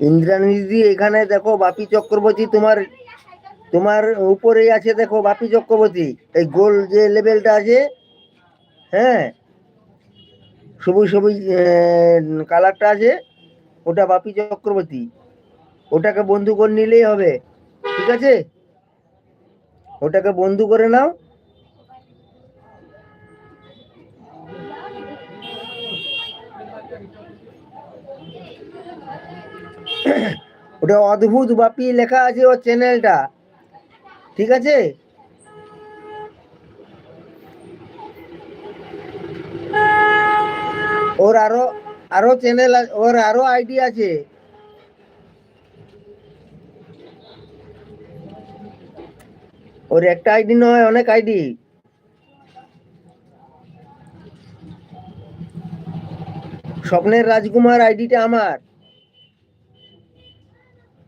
ইন্দ্রাণী দিদি এখানে দেখো বাপি চক্রবর্তী তোমার তোমার উপরেই আছে, দেখো বাপি চক্রবর্তী, এই গোল যে লেভেলটা আছে, হ্যাঁ, সবুজ সবুজ কালারটা আছে, ওটা বাপি চক্রবর্তী। ওটাকে বন্ধু করে নিলেই হবে, ঠিক আছে? ওটাকে বন্ধু করে নাও। ওটা অদ্ভুত বাপি লেখা আছে ওর চ্যানেলটা, ঠিক আছে? ওর আরো আরো চ্যানেল, ওর আরো আইডি আছে। ওর একটা আইডি নয়, অনেক আইডি। স্বপ্নের রাজকুমার আইডিটা আমার,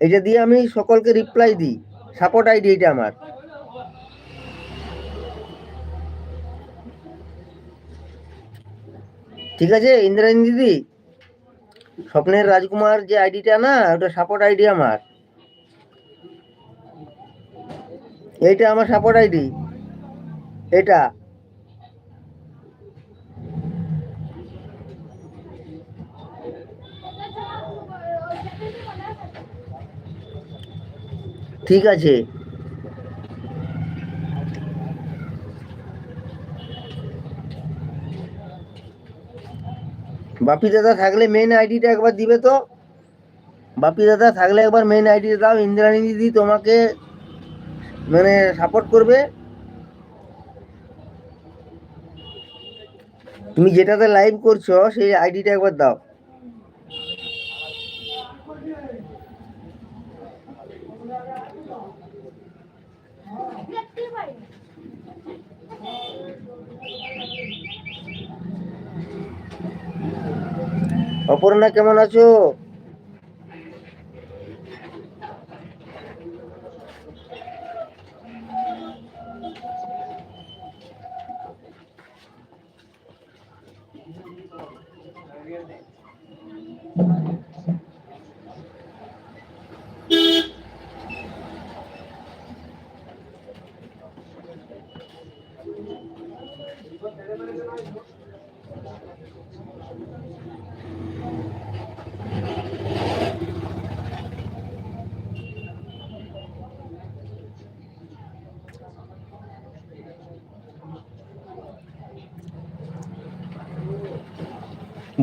এটা দিয়ে আমি সকলকে রিপ্লাই দিই, সাপোর্ট আইডি এটা আমার, ঠিক আছে ইন্দ্রাণী দিদি? স্বপ্নের রাজকুমার যে আইডিটা না, ওটা সাপোর্ট আইডি আমার, এইটা আমার সাপোর্ট আইডি, এটা। ঠিক আছে, বাপি দাদা থাকলে মেন আইডিটা একবার দিবে তো। বাপি দাদা থাকলে একবার মেন আইডিটা দাও, ইন্দ্রাণী দিদি তোমাকে মানে সাপোর্ট করবে। তুমি যেটাতে লাইভ করছো সেই আইডিটা একবার দাও। অপর্ণা কেমন আছো?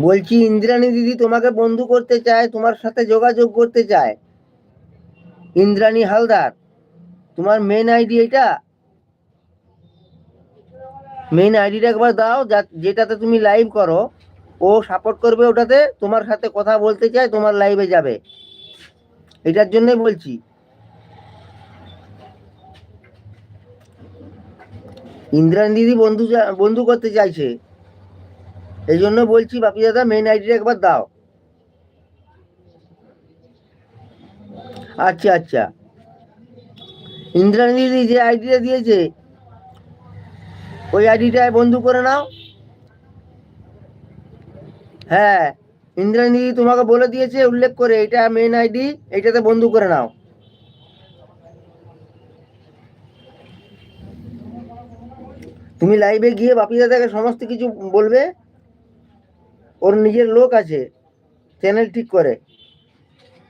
বলছি ইন্দ্রাণী দিদি তোমাকে বন্ধু করতে চায়, তোমার সাথে যোগাযোগ করতে চায়। ইন্দ্রাণী হালদার, তোমার মেন আইডি এটা, মেন আইডিটা একবার দাও, যেটাতে তুমি লাইভ করো। ও সাপোর্ট করবে ওটাতে, তোমার সাথে কথা বলতে চায়, তোমার লাইভে যাবে, এটার জন্যই বলছি। ইন্দ্রাণী দিদি বন্ধু করতে চাইছে, এই জন্য বলছি বাপি দাদা মেন আইডিটা একবার দাও। আচ্ছা আচ্ছা, ইন্দ্রাণী দিদি যে আইডিটা দিয়েছে ওই আইডিটায় বন্ধু করে নাও। হ্যাঁ, ইন্দ্রাণী দিদি তোমাকে বলে দিয়েছে উল্লেখ করে, এটা মেন আইডি, এইটাতে বন্ধু করে নাও। তুমি লাইভে গিয়ে বাপি দাদাকে সমস্ত কিছু বলবে, ওর নিজের লোক আছে চ্যানেল ঠিক করে।